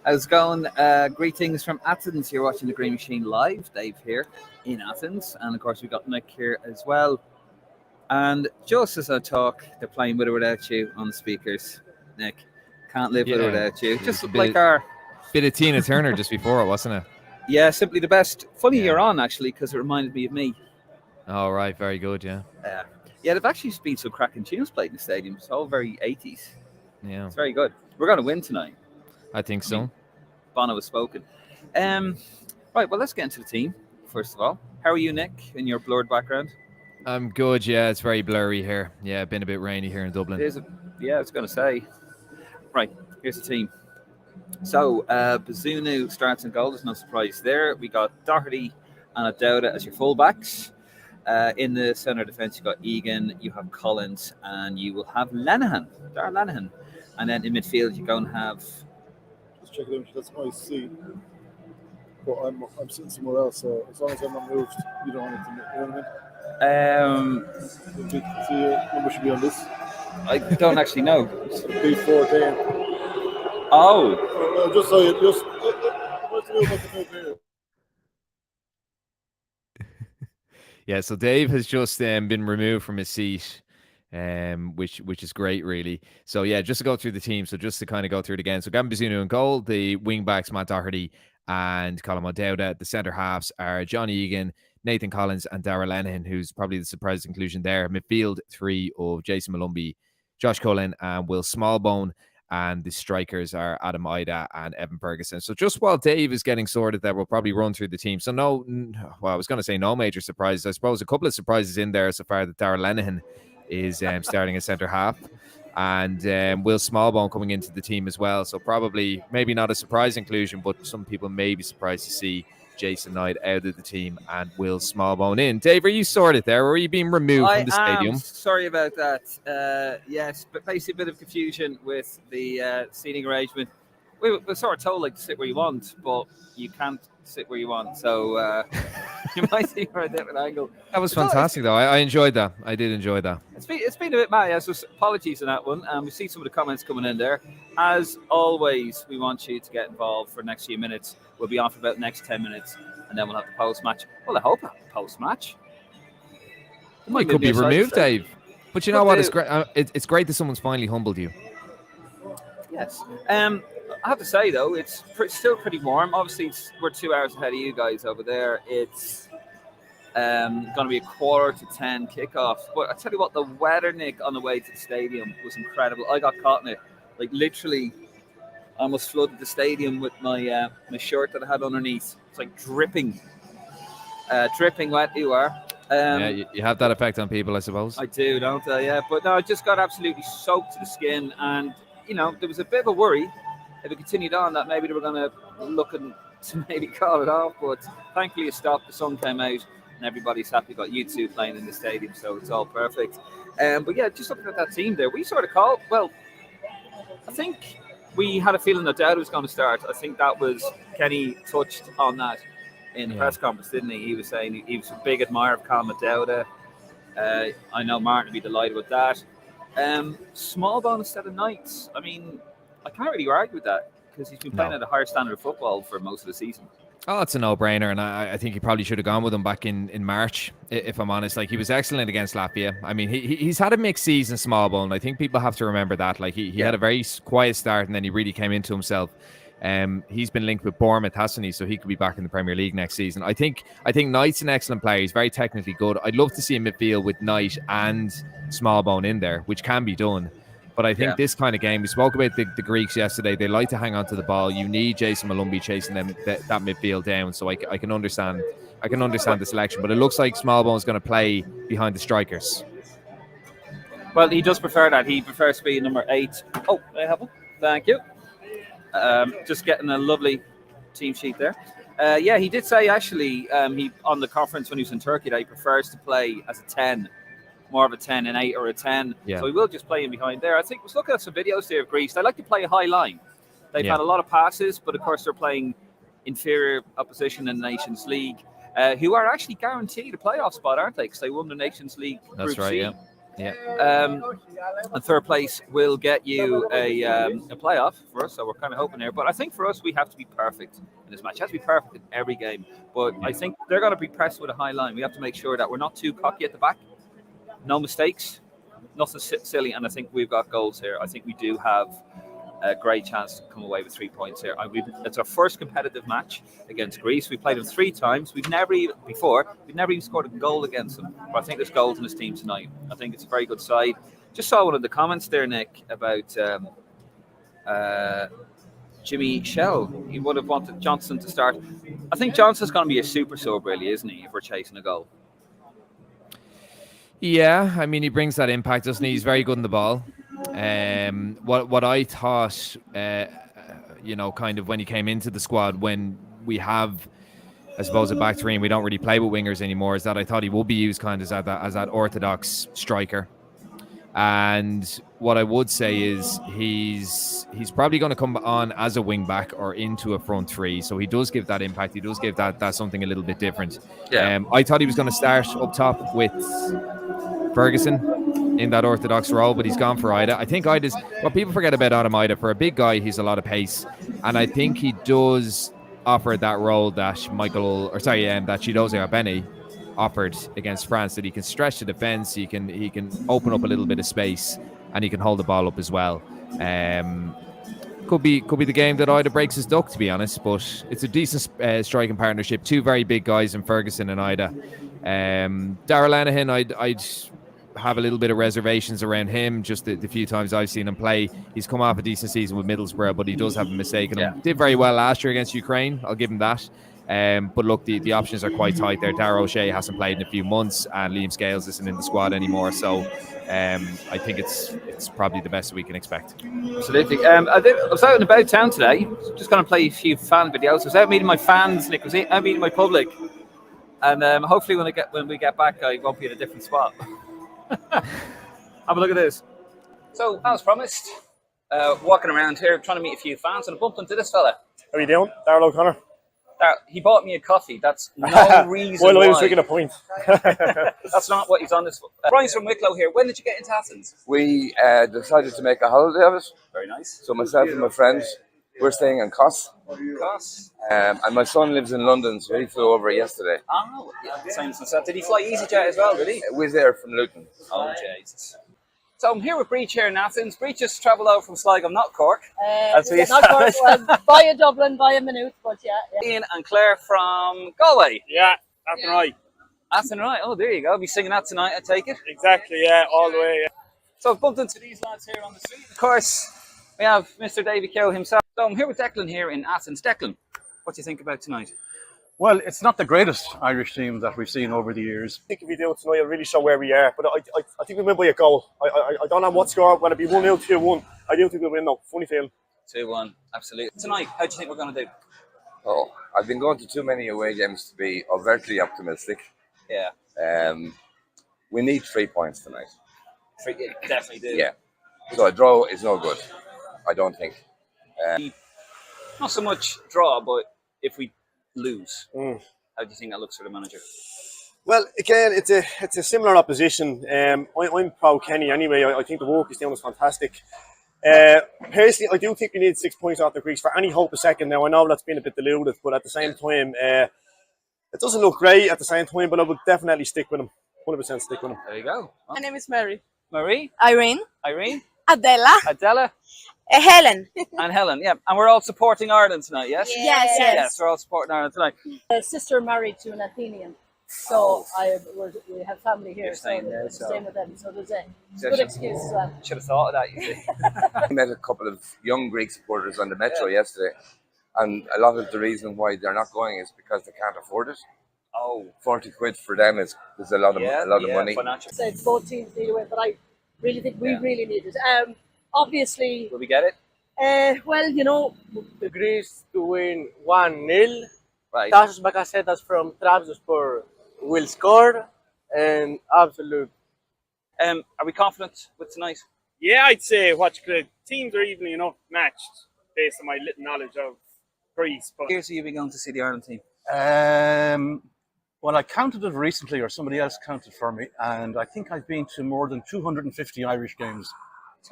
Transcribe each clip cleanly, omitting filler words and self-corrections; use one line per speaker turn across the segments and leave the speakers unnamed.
How's it going? Greetings from Athens. You're watching the Green Machine live. Dave here in Athens. And of course, we've got Nick here as well. And just as I talk, they're playing With or Without You on the speakers. Nick, can't live with or without you. Just like our.
Bit of Tina Turner just before it, wasn't it?
Yeah, simply the best. Funny you're on, actually, because it reminded me of me.
Oh, right. Very good, yeah.
Yeah, they've actually been some cracking tunes played in the stadium. It's all very 80s.
Yeah.
It's very good. We're going to win tonight.
I think so.
Bono has spoken. Right, well, let's get into the team, first of all. How are you, Nick, in your blurred background?
I'm good, yeah. It's very blurry here. Yeah, been a bit rainy here in Dublin.
I was going to say. Right, here's the team. So, Bazunu starts in goal. There's no surprise there. We got Doherty and Adauda as your fullbacks. In the centre defence, you've got Egan, you have Collins, and you will have Darragh Lenihan. And then in midfield, you're going to have...
Just check it out. That's my seat. But I'm sitting somewhere else, so as long as I'm not moved, you don't want it to move. You know what I mean? See, your number should be on this.
I don't actually know.
B14.
Oh.
Just so you just. What's the move here?
Yeah, so Dave has just been removed from his seat, which is great, really. So, yeah, just to go through the team, so just to kind of go through it again. So, Gavin Bazunu in goal, the wing-backs, Matt Doherty and Colin O'Dowda. The centre-halves are Johnny Egan, Nathan Collins and Darragh Lenihan, who's probably the surprise inclusion there. Midfield, three of Jason Malumbi, Josh Cullen and Will Smallbone. And the strikers are Adam Ida and Evan Ferguson. So just while Dave is getting sorted there, we'll probably run through the team. So I was going to say no major surprises. I suppose a couple of surprises in there so far that Darragh Lenihan is starting as centre-half. And Will Smallbone coming into the team as well. So probably maybe not a surprise inclusion, but some people may be surprised to see Jason Knight out of the team and Will Smallbone in. Dave, are you sorted there, or are you being removed from the stadium?
Sorry about that. Yes, but basically a bit of confusion with the seating arrangement. We're sort of told to sit where you want, but you can't sit where you want. So you might see from a different angle.
That was fantastic, though. I enjoyed that. I did enjoy that.
It's been a bit mad. So apologies on that one. We see some of the comments coming in there. As always, we want you to get involved for the next few minutes. We'll be on for about the next 10 minutes, and then we'll have the post-match. Well, I hope I have the post-match.
It could be removed, Dave. But you know what? It's great. It's great that someone's finally humbled you.
Yes. I have to say, though, it's still pretty warm. Obviously, we're 2 hours ahead of you guys over there. It's going to be a 9:45 kickoff. But I tell you what, the weather, Nick, on the way to the stadium was incredible. I got caught in it. Like, literally, I almost flooded the stadium with my shirt that I had underneath. It's like dripping wet you are.
Yeah, you have that effect on people, I suppose.
I do, don't I? Yeah, but no, I just got absolutely soaked to the skin. And, there was a bit of a worry if it continued on that maybe they were going to look to maybe call it off. But thankfully it stopped, the sun came out, and everybody's happy. We've got U2 playing in the stadium, so it's all perfect. But yeah, just looking at that team there, we sort of called, well, I think we had a feeling that Dowda was going to start. I think that was, Kenny touched on that in the press conference, didn't he? He was saying he was a big admirer of Colin Dowda. I know Martin would be delighted with that. Smallbone instead of Knight. I mean, I can't really argue with that because he's been playing at a higher standard of football for most of the season.
Oh, it's a no-brainer, and I think he probably should have gone with him back in March, if I'm honest. Like, he was excellent against Latvia. I mean, he's had a mixed season, Smallbone. I think people have to remember that. Like, he had a very quiet start, and then he really came into himself. He's been linked with Bournemouth, hasn't he? So he could be back in the Premier League next season. I think Knight's an excellent player. He's very technically good. I'd love to see a midfield with Knight and Smallbone in there, which can be done. But I think this kind of game, we spoke about the Greeks yesterday. They like to hang on to the ball. You need Jason Malumbi chasing them that midfield down. So I can understand the selection. But it looks like Smallbone's going to play behind the strikers.
Well, he does prefer that. He prefers to be number 8. Oh, I have one. Thank you. Just getting a lovely team sheet there. Yeah, he did say actually he on the conference when he was in Turkey that he prefers to play as a 10. More of a 10, an 8 or a 10. Yeah. So he will just play in behind there. I think let's look at some videos there of Greece. They like to play a high line. They've had a lot of passes, but of course they're playing inferior opposition in the Nations League, who are actually guaranteed a playoff spot, aren't they? Because they won the Nations League Group C.
Yeah.
And third place will get you a playoff for us, so we're kind of hoping there. But I think for us, we have to be perfect in this match. It has to be perfect in every game. But I think they're going to be pressed with a high line. We have to make sure that we're not too cocky at the back, no mistakes, nothing silly. And I think we've got goals here. I think we do have a great chance to come away with 3 points here. It's our first competitive match against Greece. We played them 3 times. We've never even scored a goal against them. But I think there's goals in this team tonight. I think it's a very good side. Just saw one of the comments there, Nick, about Jimmy Shell. He would have wanted Johnson to start. I think Johnson's going to be a super sub, really, isn't he, if we're chasing a goal?
Yeah, I mean, he brings that impact, doesn't he? He's very good in the ball. What I thought, kind of when he came into the squad, when we have, I suppose, a back three and we don't really play with wingers anymore, is that I thought he would be used kind of as that orthodox striker. And what I would say is he's probably going to come on as a wing back or into a front three. So he does give that impact. He does give that something a little bit different.
Yeah.
I thought he was going to start up top with Ferguson in that orthodox role, but he's gone for Ida. I think Ida's what people forget about Adam Ida. For a big guy, he's a lot of pace, and I think he does offer that role that that Chidozie Arbeni offered against France, that he can stretch the defense, he can open up a little bit of space, and he can hold the ball up as well. Could be the game that Ida breaks his duck, to be honest, but it's a decent striking partnership. 2 very big guys in Ferguson and Ida. Darragh Lenihan, I'd have a little bit of reservations around him. Just the few times I've seen him play, he's come off a decent season with Middlesbrough, but he does have a mistake in him. Did very well last year against Ukraine, I'll give him that. But look, the options are quite tight there. Darragh O'Shea hasn't played in a few months, and Liam Scales isn't in the squad anymore. So I think it's probably the best we can expect.
Absolutely. I was out and about town today, just going to play a few fan videos. I was out meeting my fans, Nick. I was out meeting my public. And hopefully when we get back, I won't be in a different spot. Have a look at this. So, as promised, walking around here, trying to meet a few fans, and I bumped into this fella.
How are you doing? Darrell O'Connor.
He bought me a coffee. That's no reason
well,
why.
I was drinking a pint.
That's not what he's on this for. Brian's from Wicklow here. When did you get into Athens?
We decided to make a holiday of it.
Very nice.
So myself and my friends, we're staying in Kos. And my son lives in London, so he flew over yesterday.
Oh, yeah, same as myself. Did he fly EasyJet as well, did he?
We was there from Luton.
Oh, Jesus. So I'm here with Breach here in Athens. Breach just travelled over from Sligo, not Cork. As we
not Cork, well, via Dublin, via Maynooth, but yeah.
Ian and Claire from Galway.
Yeah, Athenry.
Athenry, oh, there you go. Be singing that tonight, I take it.
Exactly, yeah, all the way. Yeah.
So I've bumped into these lads here on the street. Of course, we have Mr. Davy Keogh himself. So I'm here with Declan here in Athens. Declan, what do you think about tonight?
Well, it's not the greatest Irish team that we've seen over the years.
I think if we do it tonight, it'll really show where we are. But I think we win by a goal. I don't know what score, whether it be 1-0, 2-1. I do think we'll win though. Funny feeling.
2-1, absolutely. Tonight, how do you think we're going to do?
Oh, I've been going to too many away games to be overtly optimistic.
Yeah.
We need 3 points tonight.
Definitely do.
Yeah. So a draw is no good, I don't think.
Not so much draw, but if we lose,
Mm.
how do you think that looks for the manager?
Well, again, it's a similar opposition. I'm pro Kenny anyway. I think the work he's doing is fantastic. Personally, I do think we need 6 points off the Greeks for any hope of second. Now, I know that's been a bit diluted, but at the same time, it doesn't look great at the same time, but I would definitely stick with him. 100% stick with him.
There you go.
My name is Mary.
Marie,
Irene.
Adela,
Helen.
and Helen. Yeah, and we're all supporting Ireland tonight, yes?
Yes.
Yes, we're all supporting Ireland tonight.
Sister married to an Athenian. So we have family here,
You're staying there,
we're
so-
staying with them. So there's a
So
good
she-
excuse as well.
Should have thought of that, you see.
I met a couple of young Greek supporters on the metro yesterday, and a lot of the reason why they're not going is because they can't afford it.
Oh,
40 quid for them is a lot of money.
Financial.
So both teams need to win, but I really think we really need it. Obviously,
Will we get it?
well, you know,
The Greece to win 1-0.
Right.
Tassos Bakasetas from Trabzonspor will score, and absolute.
Are we confident with tonight?
Yeah, I'd say the teams are evenly enough matched based on my little knowledge of Greece. But
Here's who you'll be going to see the Ireland team.
Well, I counted it recently, or somebody else counted for me, and I think I've been to more than 250 Irish games,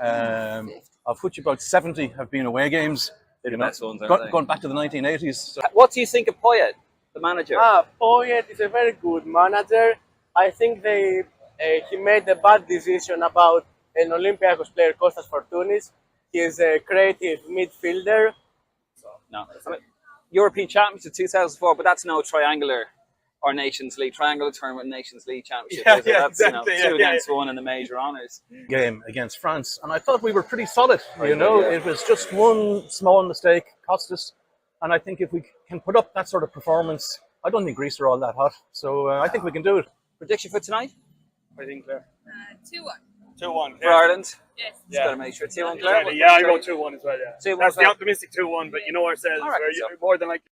of which about 70 have been away games.
They're the best ones, aren't they?
Going back to the 1980s. So
What do you think of Poyet, the manager?
Poyet is a very good manager. I think he made a bad decision about an Olympiacos player, Kostas Fortounis. He is a creative midfielder.
No. I mean, European champions in 2004, but that's no triangular or Nations League, triangular tournament Nations League championship.
Yeah,
is it? That's
exactly,
two against one in the major honours.
game against France, and I thought we were pretty solid. It was just one small mistake cost us, and I think if we can put up that sort of performance, I don't think Greece are all that hot. So I think we can do it.
Prediction for tonight?
I think Claire.
2-1.
2-1.
For Ireland?
Yes.
Just got to make sure. 2-1 Claire?
Yeah, I go 2-1 as well. Yeah.
2-1
That's the
Claire.
optimistic 2-1, but you know ourselves.
I reckon
We're
so.
more than likely.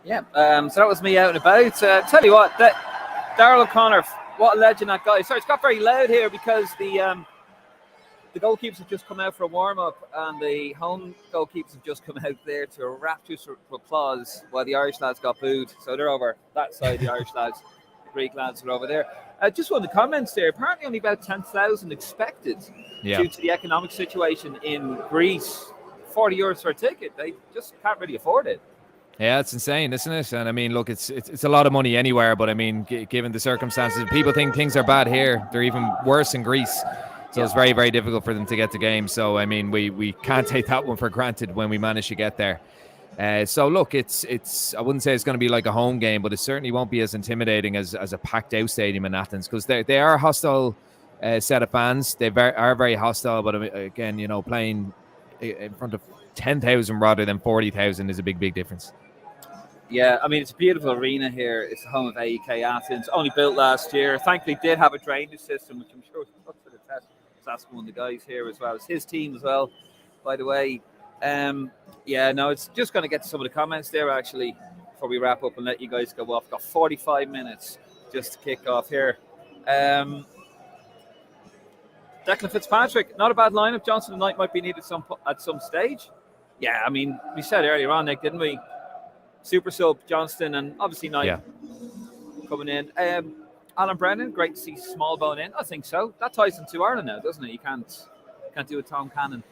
Yeah, so that was me out and about. Tell you what, Darrell O'Connor, what a legend that guy. Sorry, it's got very loud here because the goalkeepers have just come out for a warm-up and the home goalkeepers have just come out there to a rapturous applause while the Irish lads got booed. So they're over that side, the Irish lads. The Greek lads are over there. Just one of the comments there, apparently only about 10,000 expected due to the economic situation in Greece. €40 for a ticket. They just can't really afford it.
Yeah, it's insane, isn't it? And I mean, look, it's a lot of money anywhere, but I mean, given the circumstances, people think things are bad here. They're even worse in Greece. So it's very, very difficult for them to get to games. So, I mean, we can't take that one for granted when we manage to get there. So, look, it's I wouldn't say it's going to be like a home game, but it certainly won't be as intimidating as a packed-out stadium in Athens because they are a hostile set of fans. They are very hostile, but again, you know, playing in front of 10,000 rather than 40,000 is a big, big difference.
Yeah, I mean, it's a beautiful arena here. It's the home of AEK Athens, only built last year. Thankfully, did have a drainage system, which I'm sure was put to the test. I was asking one of the guys here as well. It's his team as well, by the way. Yeah, no, it's just going to get to some of the comments there, actually, before we wrap up and let you guys go off. Got 45 minutes just to kick off here. Declan Fitzpatrick, not a bad lineup. Johnson and Knight might be needed at some stage. Yeah, I mean, we said earlier on, Nick, didn't we? Super sub Johnston and obviously Knight coming in. Alan Brennan, great to see Smallbone in. I think so. That ties them to Ireland now, doesn't it? You can't do a Tom Cannon.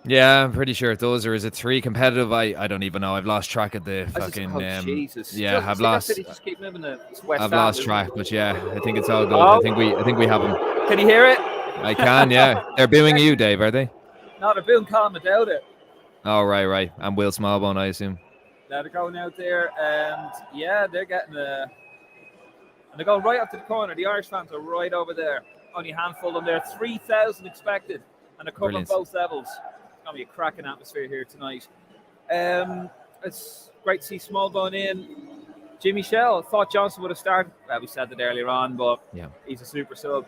Yeah, I'm pretty sure it does. Or is it 3 competitive? I don't even know. I've lost track of the fucking.
Jesus.
Yeah, I've lost.
Just keep moving the West
I've
Ham,
lost
isn't
track,
it?
but yeah, I think it's all good.
Oh.
I think we have them.
Can you hear it?
I can. Yeah, they're booing you, Dave. Are they?
No, they're booing Colin Medauda.
Oh, right. And Will Smallbone, I assume.
They're going out there, and yeah, they're getting and they're going right up to the corner. The Irish fans are right over there. Only a handful of them there. 3,000 expected, and they're covering
Brilliant.
both levels. It's going to be a cracking atmosphere here tonight. It's great to see Smallbone in. Jimmy Shell, thought Johnson would have started. Well, we said that earlier on, but he's a super sub.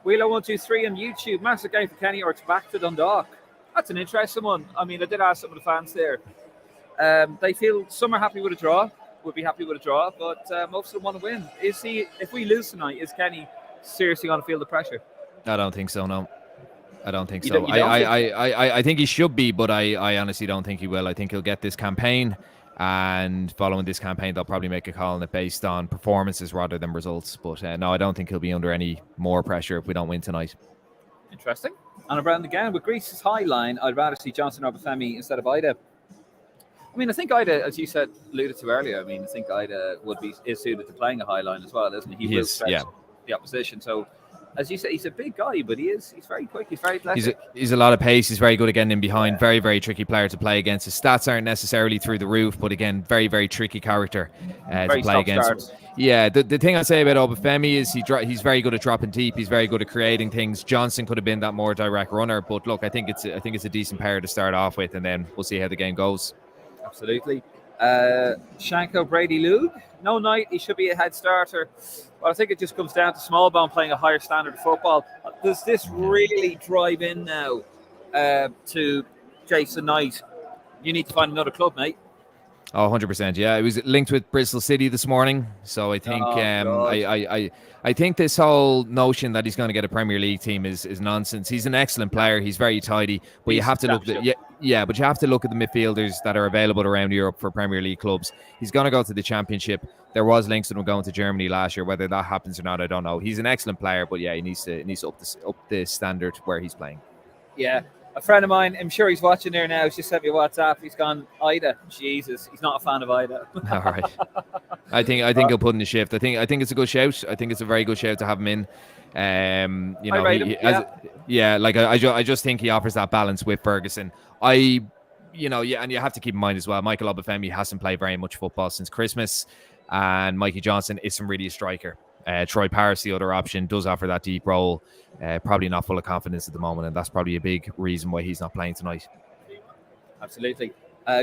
Wheeler123 on YouTube. Massive game for Kenny, or it's back to Dundalk. That's an interesting one. I mean, I did ask some of the fans there. They feel some are happy with a draw, would be happy with a draw, but most of them want to win. If we lose tonight, is Kenny seriously going to feel the pressure?
I don't think so. No, I don't think
You
so.
don't think-
I think he should be, but I honestly don't think he will. I think he'll get this campaign, and following this campaign, they'll probably make a call on it based on performances rather than results. But no, I don't think he'll be under any more pressure if we don't win tonight.
Interesting. And around again with Greece's high line, I'd rather see Johnson or Bafemi instead of Ida. I mean, I think Ida, as you said, alluded to earlier, I mean, I think Ida is suited to playing a high line as well, isn't he? He will stretch the opposition. So, as you say, he's a big guy, but he's very quick. He's very athletic.
He's a lot of pace. He's very good at getting in behind. Very, very tricky player to play against. His stats aren't necessarily through the roof, but again, very, very tricky character to play against. Yeah, the thing I say about Obafemi is he's very good at dropping deep. He's very good at creating things. Johnson could have been that more direct runner, but look, I think it's a decent pair to start off with, and then we'll see how the game goes.
Absolutely. Shanko Brady Lug, no Knight, he should be a head starter. Well, I think it just comes down to Smallbone playing a higher standard of football. Does this really drive in now to Jason Knight? You need to find another club, mate.
Oh, 100%. Yeah, it was linked with Bristol City this morning. So I think I think this whole notion that he's going to get a Premier League team is nonsense. He's an excellent player. He's very tidy, but you have to look. Yeah, but you have to look at the midfielders that are available around Europe for Premier League clubs. He's going to go to the Championship. There was links to him going to Germany last year. Whether that happens or not, I don't know. He's an excellent player, but yeah, he needs to up the standard where he's playing.
Yeah. A friend of mine, I'm sure he's watching there now, he's just sent me a WhatsApp. He's gone, Ida. Jesus, he's not a fan of Ida.
All right. I think he'll put in the shift. I think it's a good shout. I think it's a very good shout to have him in. You know,
I rate him,
I just think he offers that balance with Ferguson. And you have to keep in mind as well, Michael Obafemi hasn't played very much football since Christmas, and Mikey Johnson isn't really a striker. Troy Parris, the other option, does offer that deep role. Probably not full of confidence at the moment, and that's probably a big reason why he's not playing tonight.
Absolutely.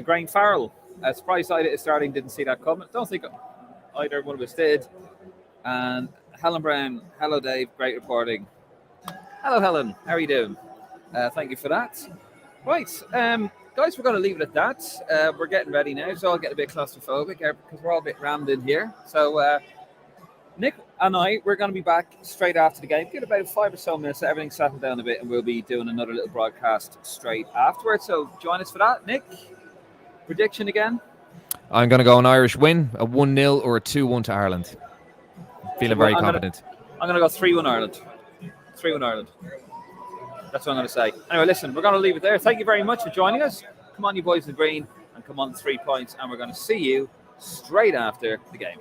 Graham Farrell, surprised Ida is starting, didn't see that coming. Don't think either one of us did. And Helen Brown, hello Dave, great reporting. Hello Helen, how are you doing? Thank you for that. Right, guys, we're going to leave it at that. We're getting ready now, so I'll get a bit claustrophobic because we're all a bit rammed in here. So Nick and we're going to be back straight after the game. Give it about 5 or so minutes, so everything's settled down a bit, and we'll be doing another little broadcast straight afterwards. So join us for that. Nick, prediction again?
I'm going to go an Irish win, a 1-0 or a 2-1 to Ireland. Feeling very confident.
I'm going to go 3-1 Ireland. 3-1 Ireland. That's what I'm going to say. Anyway, listen, we're going to leave it there. Thank you very much for joining us. Come on, you boys in green, and come on 3 points, and we're going to see you straight after the game.